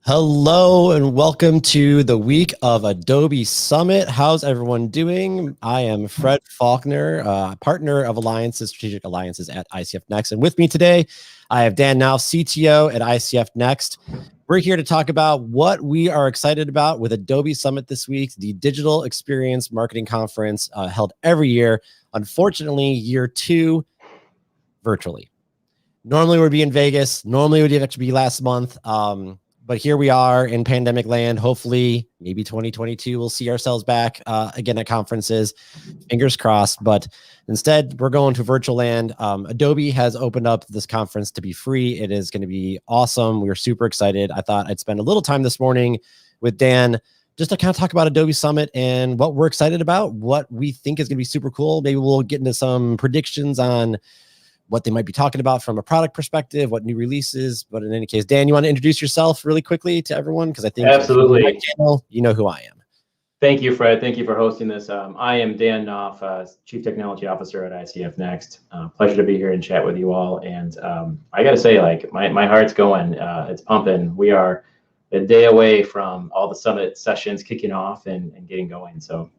Hello and welcome to the week of Adobe Summit. How's everyone doing? I am Fred Faulkner, partner of Alliances, Strategic Alliances at ICF Next. And with me today, I have Dan Knauf, CTO at ICF Next. We're here to talk about what we are excited about with Adobe Summit this week, the Digital Experience Marketing Conference held every year. Unfortunately, year 2 virtually. Normally we'd be in Vegas. Normally it would actually be last month. But here we are in pandemic land. Hopefully, maybe 2022, we'll see ourselves back again at conferences. Fingers crossed. But instead, we're going to virtual land. Adobe has opened up this conference to be free. It is going to be awesome. We're super excited. I thought I'd spend a little time this morning with Dan just to kind of talk about Adobe Summit and what we're excited about, what we think is going to be super cool. Maybe we'll get into some predictions on what they might be talking about from a product perspective, what new releases. But in any case, Dan, you want to introduce yourself really quickly to everyone? Because I think absolutely, my channel, you know who I am. Thank you, Fred. Thank you for hosting this. I am Dan Knauf, Chief Technology Officer at ICF Next. Pleasure to be here and chat with you all. And I got to say, like, my heart's going. It's pumping. We are a day away from all the summit sessions kicking off and getting going. So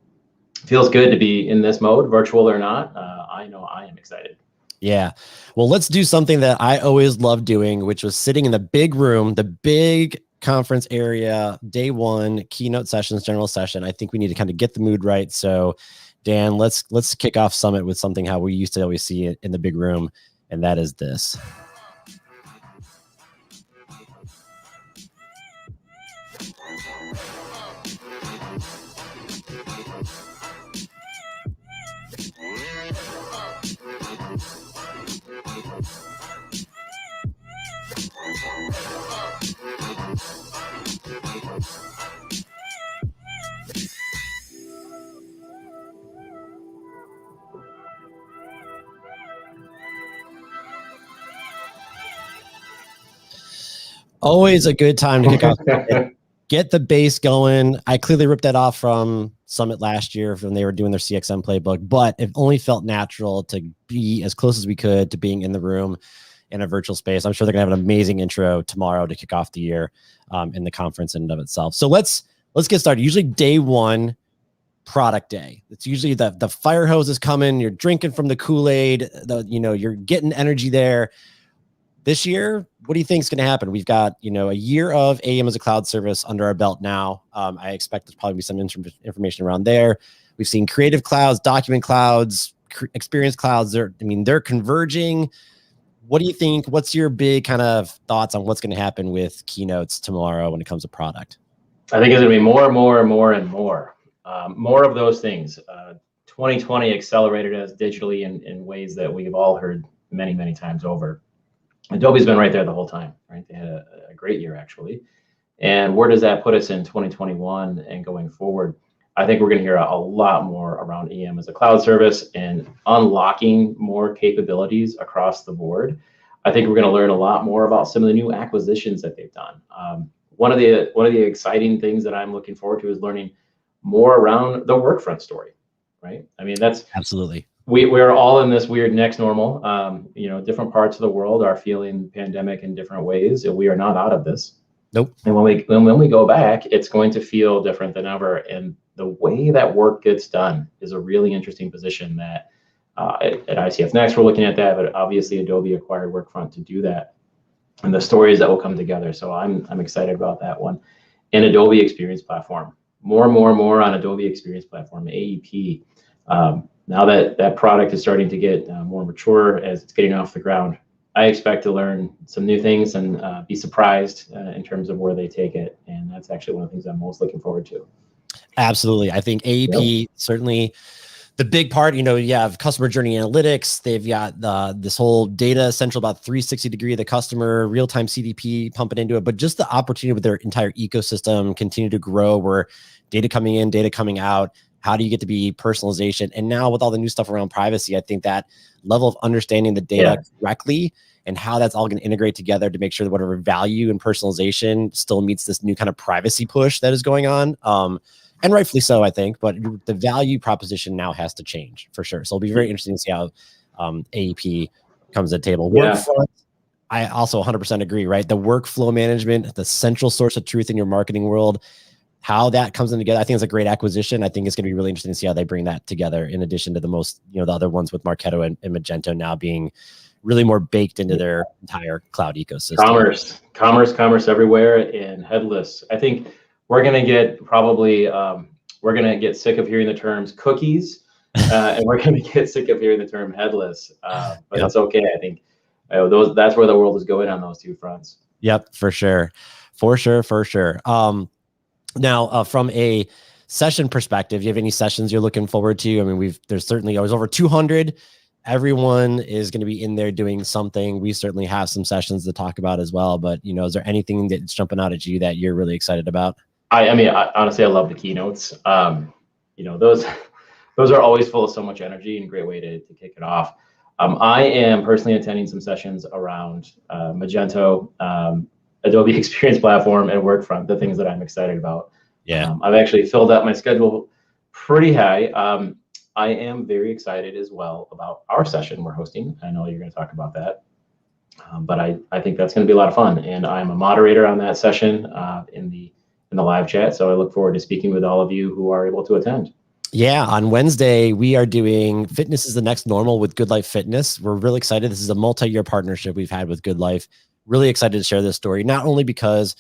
it feels good to be in this mode, virtual or not. I know I am excited. Yeah. Well, let's do something that I always loved doing, which was sitting in the big room, the big conference area, day one, keynote sessions, general session. I think we need to kind of get the mood right. So Dan, let's kick off Summit with something how we used to always see it in the big room. And that is this. Always a good time to kick off. Get the base going. I clearly ripped that off from Summit last year when they were doing their CXM playbook, but it only felt natural to be as close as we could to being in the room in a virtual space. I'm sure they're gonna have an amazing intro tomorrow to kick off the year in the conference in and of itself. So let's get started. Usually day one, product day. It's usually the fire hose is coming. You're drinking from the Kool-Aid. You're getting energy there. This year, what do you think is going to happen? We've got, a year of AEM as a cloud service under our belt now. I expect there's probably be some information around there. We've seen creative clouds, document clouds, experience clouds. They're converging. What do you think? What's your big kind of thoughts on what's going to happen with keynotes tomorrow when it comes to product? I think it's going to be more and more and more and more. More of those things. 2020 accelerated us digitally in ways that we've all heard many, many times over. Adobe's been right there the whole time, right? They had a great year, actually. And where does that put us in 2021 and going forward? I think we're going to hear a lot more around EM as a cloud service and unlocking more capabilities across the board. I think we're going to learn a lot more about some of the new acquisitions that they've done. One of the exciting things that I'm looking forward to is learning more around the Workfront story, right? I mean, that's absolutely. We're all in this weird next normal. Different parts of the world are feeling pandemic in different ways, and we are not out of this. Nope. And when we go back, it's going to feel different than ever. And the way that work gets done is a really interesting position that at ICF Next, we're looking at that, but obviously Adobe acquired Workfront to do that. And the stories that will come together. So I'm excited about that one. And Adobe Experience Platform. More on Adobe Experience Platform, AEP. Now that product is starting to get more mature as it's getting off the ground, I expect to learn some new things and be surprised in terms of where they take it. And that's actually one of the things I'm most looking forward to. Absolutely. I think AEP, certainly the big part, you have customer journey analytics. They've got this whole data central, about 360 degree of the customer, real-time CDP pumping into it, but just the opportunity with their entire ecosystem continue to grow where data coming in, data coming out. How do you get to be personalization? And now with all the new stuff around privacy, I think that level of understanding the data correctly and how that's all going to integrate together to make sure that whatever value and personalization still meets this new kind of privacy push that is going on. And rightfully so, I think, but the value proposition now has to change for sure. So it'll be very interesting to see how AEP comes to the table. Yeah. Workfront, I also 100% agree, right? The workflow management, the central source of truth in your marketing world, how that comes in together. I think it's a great acquisition. I think it's going to be really interesting to see how they bring that together in addition to the other ones with Marketo and Magento now being really more baked into their entire cloud ecosystem. Commerce everywhere, and headless. I think we're going to get we're going to get sick of hearing the terms cookies, and we're going to get sick of hearing the term headless. But Yep. it's okay. I think that's where the world is going on those two fronts. Yep, for sure. Now, from a session perspective, do you have any sessions you're looking forward to? I mean, there's certainly always over 200. Everyone is going to be in there doing something. We certainly have some sessions to talk about as well. But is there anything that's jumping out at you that you're really excited about? I mean, honestly, I love the keynotes. Those are always full of so much energy and a great way to kick it off. I am personally attending some sessions around Magento, Adobe Experience Platform, and Workfront, the things that I'm excited about. Yeah. I've actually filled up my schedule pretty high. I am very excited as well about our session we're hosting. I know you're going to talk about that, but I think that's going to be a lot of fun. And I'm a moderator on that session in the live chat. So I look forward to speaking with all of you who are able to attend. Yeah, on Wednesday, we are doing Fitness is the Next Normal with Good Life Fitness. We're really excited. This is a multi-year partnership we've had with Good Life. Really excited to share this story, not only because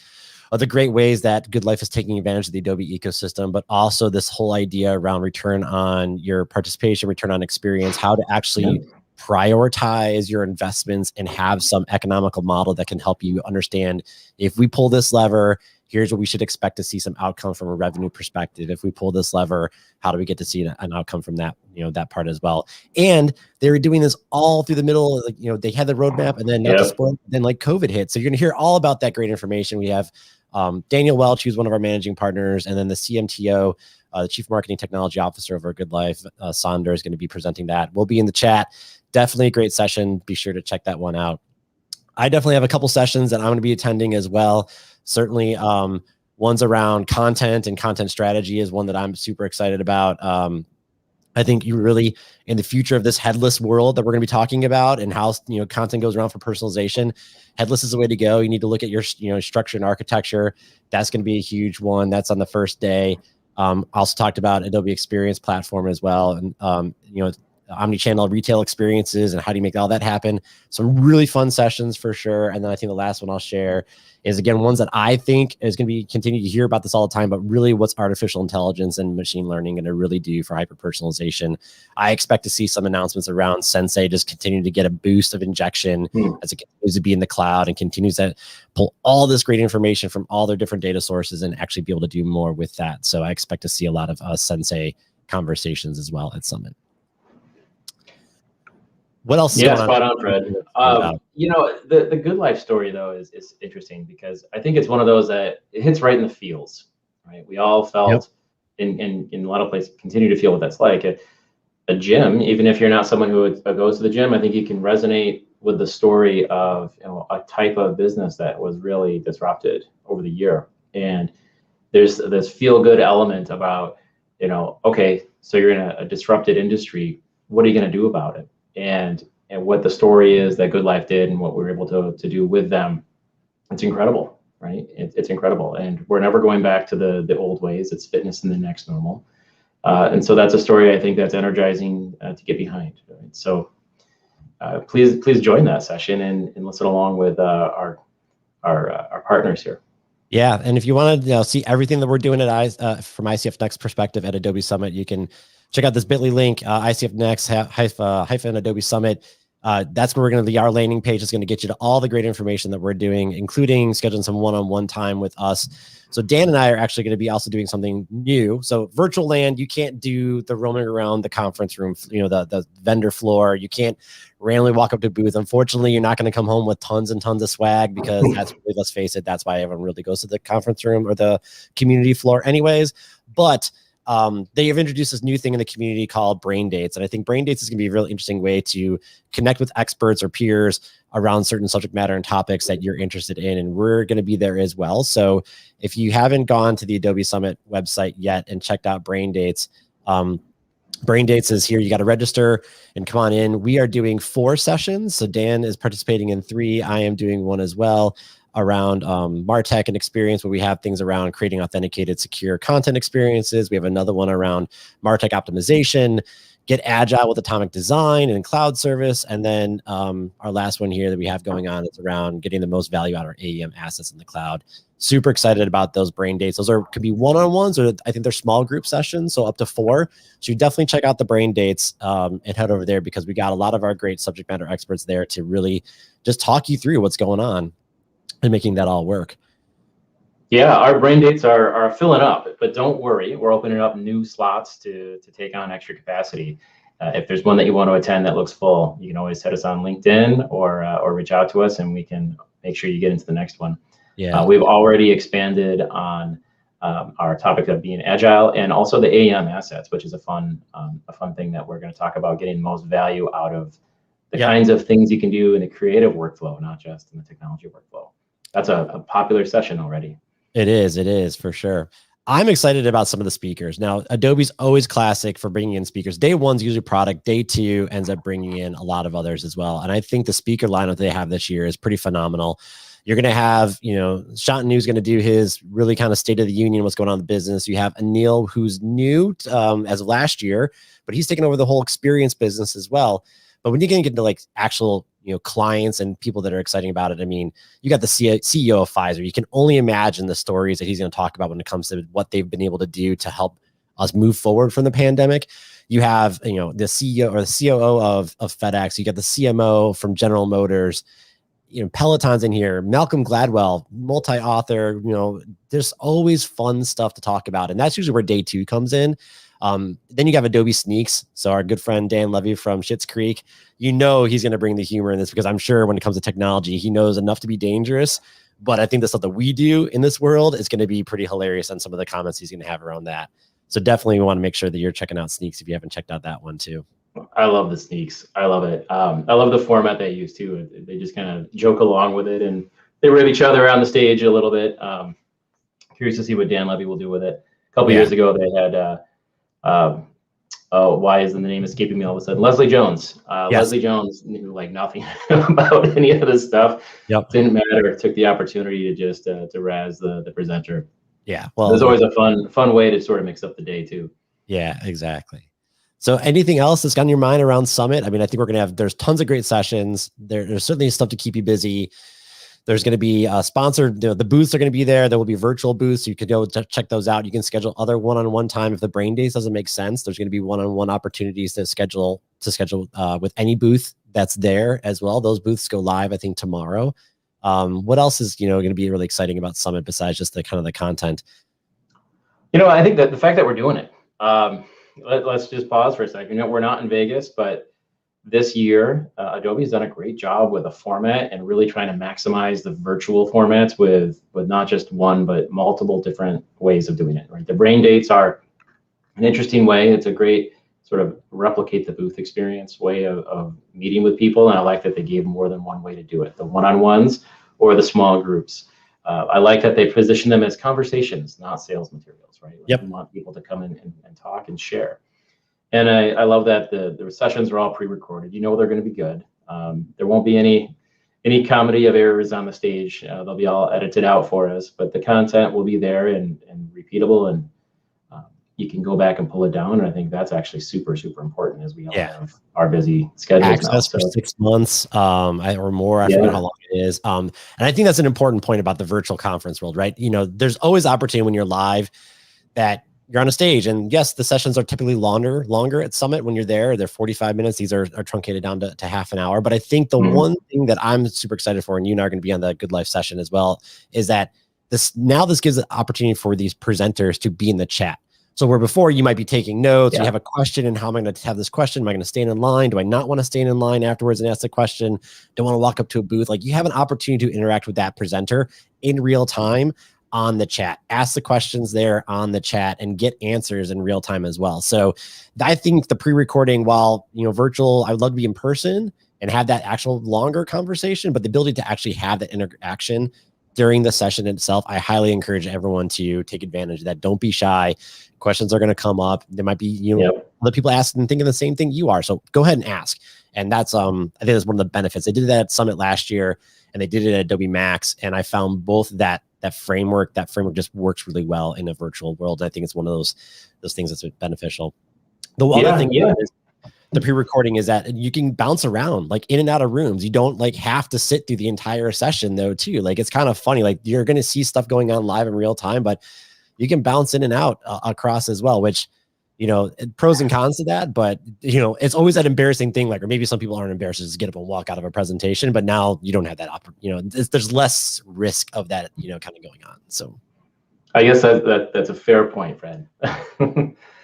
of the great ways that Good Life is taking advantage of the Adobe ecosystem, but also this whole idea around return on your participation, return on experience, how to actually prioritize your investments and have some economical model that can help you understand if we pull this lever, here's what we should expect to see some outcome from a revenue perspective. If we pull this lever, how do we get to see an outcome from that, that part as well? And they were doing this all through the middle, they had the roadmap, and then not to spoil, then COVID hit. So you're going to hear all about that great information. We have Daniel Welch, who's one of our managing partners, and then the CMTO, the Chief Marketing Technology Officer of our Good Life, Sander, is going to be presenting that. We'll be in the chat. Definitely a great session. Be sure to check that one out. I definitely have a couple sessions that I'm going to be attending as well. Certainly, one's around content and content strategy is one that I'm super excited about. I think you really, in the future of this headless world that we're going to be talking about and how, content goes around for personalization, headless is the way to go. You need to look at your, structure and architecture. That's going to be a huge one. That's on the first day. Also talked about Adobe Experience Platform as well. And, omni-channel retail experiences and how do you make all that happen. Some really fun sessions for sure. And then I think the last one I'll share is, again, ones that I think is going to be continue to hear about this all the time, but really what's artificial intelligence and machine learning going to really do for hyper-personalization. I expect to see some announcements around Sensei just continue to get a boost of injection as it continues to be in the cloud and continues to pull all this great information from all their different data sources and actually be able to do more with that. So I expect to see a lot of Sensei conversations as well at Summit. What else? Yeah, spot on, Fred. The Good Life story though is interesting because I think it's one of those that it hits right in the feels, right? We all felt in a lot of places continue to feel what that's like. A gym, even if you're not someone who goes to the gym, I think you can resonate with the story of a type of business that was really disrupted over the year. And there's this feel good element about, okay, so you're in a disrupted industry. What are you going to do about it? And what the story is that Good Life did and what we were able to do with them, it's incredible, right? It's incredible. And we're never going back to the old ways. It's fitness in the next normal. And so that's a story I think that's energizing to get behind. Right? So please join that session and listen along with our partners here. Yeah, and if you want to see everything that we're doing at from ICF Next perspective at Adobe Summit, you can check out this bit.ly link, ICF Next hyphen Adobe Summit. That's where we're going to be. Our landing page is going to get you to all the great information that we're doing, including scheduling some one-on-one time with us. So Dan and I are actually going to be also doing something new. So virtual land, you can't do the roaming around the conference room, the vendor floor. You can't randomly walk up to a booth. Unfortunately, you're not going to come home with tons and tons of swag because that's really, let's face it, that's why everyone really goes to the conference room or the community floor anyways. But they have introduced this new thing in the community called Brain Dates. And I think Brain Dates is going to be a really interesting way to connect with experts or peers around certain subject matter and topics that you're interested in. And we're going to be there as well. So if you haven't gone to the Adobe Summit website yet and checked out Brain Dates, Brain Dates is here. You got to register and come on in. We are doing 4 sessions. So Dan is participating in 3. I am doing one as well around MarTech and experience, where we have things around creating authenticated, secure content experiences. We have another one around MarTech optimization, get agile with atomic design and cloud service. And then our last one here that we have going on is around getting the most value out of our AEM assets in the cloud. Super excited about those Brain Dates. Those could be one-on-ones, or I think they're small group sessions, so up to 4. So you definitely check out the Brain Dates and head over there, because we got a lot of our great subject matter experts there to really just talk you through what's going on and making that all work. Yeah, our Brain Dates are filling up, but don't worry, we're opening up new slots to take on extra capacity. If there's one that you want to attend that looks full, you can always hit us on LinkedIn or reach out to us, and we can make sure you get into the next one. Yeah, we've already expanded on our topic of being agile, and also the AEM assets, which is a fun thing that we're going to talk about, getting the most value out of the kinds of things you can do in a creative workflow, not just in the technology workflow. That's a popular session already. It is for sure. I'm excited about some of the speakers. Now, Adobe's always classic for bringing in speakers. Day 1's usually product. Day 2 ends up bringing in a lot of others as well. And I think the speaker lineup they have this year is pretty phenomenal. You're going to have, Shantanu's going to do his really kind of state of the union, what's going on in the business. You have Anil, who's new as of last year, but he's taken over the whole experience business as well. But when you get into like actual, clients and people that are exciting about it, I mean, you got the CEO of Pfizer. You can only imagine the stories that he's going to talk about when it comes to what they've been able to do to help us move forward from the pandemic. You have, the CEO or the COO of FedEx. You got the CMO from General Motors. Peloton's in here, Malcolm Gladwell, multi-author, there's always fun stuff to talk about. And that's usually where day 2 comes in. Then you have Adobe Sneaks. So our good friend, Dan Levy from Schitt's Creek, he's going to bring the humor in this, because I'm sure when it comes to technology, he knows enough to be dangerous. But I think the stuff that we do in this world is going to be pretty hilarious on some of the comments he's going to have around that. So definitely we want to make sure that you're checking out Sneaks if you haven't checked out that one too. I love the Sneaks. I love it. I love the format they use too. They just kind of joke along with it, and they rib each other on the stage a little bit. Curious to see what Dan Levy will do with it. A couple years ago, they had, why is the name escaping me all of a sudden? Leslie Jones. Leslie Jones knew like nothing about any of this stuff. Didn't matter. Took the opportunity to just to razz the presenter. Yeah. Well, there's always a fun way to sort of mix up the day too. Yeah, exactly. So anything else that's on your mind around Summit? I mean, I think we're going to there's tons of great sessions. There's certainly stuff to keep you busy. There's going to be sponsored, the booths are going to be there. There will be virtual booths. You can go check those out. You can schedule other one-on-one time. If the Brain Days doesn't make sense, there's going to be one-on-one opportunities to schedule with any booth that's there as well. Those booths go live, I think, tomorrow. What else is, going to be really exciting about Summit besides just the kind of the content? I think that the fact that we're doing it, let's just pause for a second. We're not in Vegas, but this year, Adobe's done a great job with a format and really trying to maximize the virtual formats with not just one, but multiple different ways of doing it. Right? The Brain Dates are an interesting way. It's a great sort of replicate the booth experience way of meeting with people. And I like that they gave more than one way to do it, the one-on-ones or the small groups. I like that they position them as conversations, not sales materials, right? Like you want people to come in and talk and share. And I love that the sessions are all pre-recorded. They're going to be good. There won't be any comedy of errors on the stage. They'll be all edited out for us, but the content will be there and repeatable, and you can go back and pull it down. And I think that's actually super, super important as we all have our busy schedules access now. For 6 months or more. I forget how long it is. And I think that's an important point about the virtual conference world, right? There's always opportunity when you're live that you're on a stage, and yes, the sessions are typically longer at Summit when you're there. They're 45 minutes. These are truncated down to half an hour. But I think the one thing that I'm super excited for, and you and I are going to be on the Good Life session as well, is that this gives an opportunity for these presenters to be in the chat. So where before you might be taking notes, you have a question, and how am I going to have this question? Am I going to stand in line? Do I not want to stand in line afterwards and ask the question? Don't want to walk up to a booth. Like, you have an opportunity to interact with that presenter in real time on the chat. Ask the questions there on the chat and get answers in real time as well. So I think the pre-recording, while virtual, I would love to be in person and have that actual longer conversation, but the ability to actually have that interaction during the session itself, I highly encourage everyone to take advantage of that. Don't be shy. Questions are going to come up. There might be other people asking and thinking the same thing you are. So go ahead and ask. And that's, I think that's one of the benefits. They did that at Summit last year, and they did it at Adobe Max. And I found both that framework just works really well in a virtual world. I think it's one of those things that's beneficial. The other thing is the pre-recording is that you can bounce around like in and out of rooms. You don't like have to sit through the entire session though too. Like it's kind of funny. Like you're going to see stuff going on live in real time, but you can bounce in and out across as well, which, you know, pros and cons to that, but you know, it's always that embarrassing thing. Like, or maybe some people aren't embarrassed to just get up and walk out of a presentation, but now you don't have that, you know, there's less risk of that, you know, kind of going on. So I guess that's a fair point, Fred.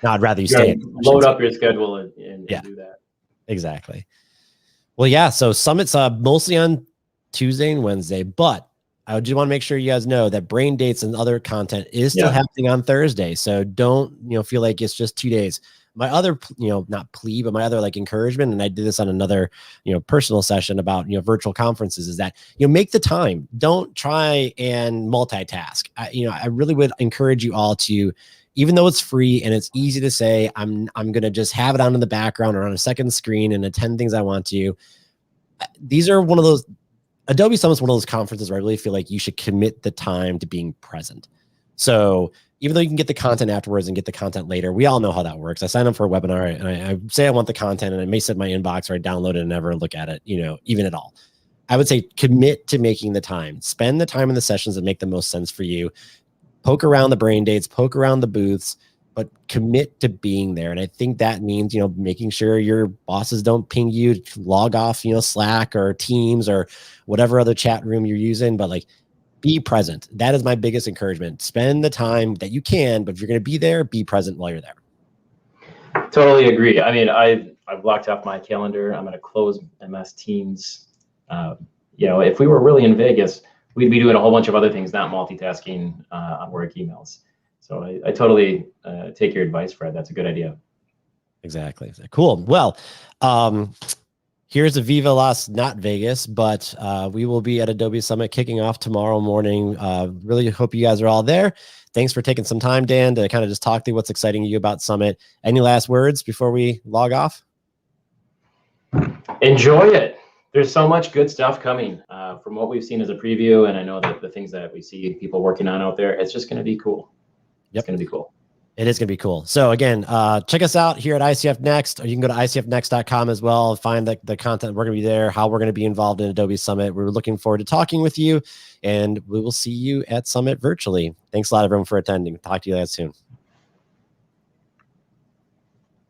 No, I'd rather you stay. Load up your schedule and do that. Exactly. Well, yeah. So Summit's mostly on Tuesday and Wednesday, but I just want to make sure you guys know that brain dates and other content is still happening on Thursday. So don't, you know, feel like it's just 2 days. My other, you know, not plea, but my other like encouragement, and I did this on another, you know, personal session about, you know, virtual conferences, is that, you know, make the time. Don't try and multitask. I really would encourage you all to, even though it's free and it's easy to say, I'm going to just have it on in the background or on a second screen and attend things I want to. These are one of those, Adobe Summit is one of those conferences where I really feel like you should commit the time to being present. So even though you can get the content afterwards and get the content later, we all know how that works. I sign up for a webinar and I say I want the content, and it may sit in my inbox, or I download it and never look at it, you know, even at all. I would say commit to making the time. Spend the time in the sessions that make the most sense for you. Poke around the brain dates, poke around the booths, but commit to being there. And I think that means, you know, making sure your bosses don't ping you to log off, you know, Slack or Teams or whatever other chat room you're using, but like be present. That is my biggest encouragement. Spend the time that you can, but if you're going to be there, be present while you're there. Totally agree. I mean, I've blocked off my calendar. I'm going to close MS Teams. You know, if we were really in Vegas, we'd be doing a whole bunch of other things, not multitasking on work emails. So I totally take your advice, Fred. That's a good idea. Exactly. Cool. Well, here's a Viva Las, not Vegas, but we will be at Adobe Summit kicking off tomorrow morning. Really hope you guys are all there. Thanks for taking some time, Dan, to kind of just talk through what's exciting you about Summit. Any last words before we log off? Enjoy it. There's so much good stuff coming from what we've seen as a preview. And I know that the things that we see people working on out there, it's just going to be cool. It's going to be cool. It is going to be cool. So again, check us out here at ICF Next, or you can go to icfnext.com as well, find the content. We're going to be there, how we're going to be involved in Adobe Summit. We're looking forward to talking with you, and we will see you at Summit virtually. Thanks a lot, everyone, for attending. Talk to you guys soon.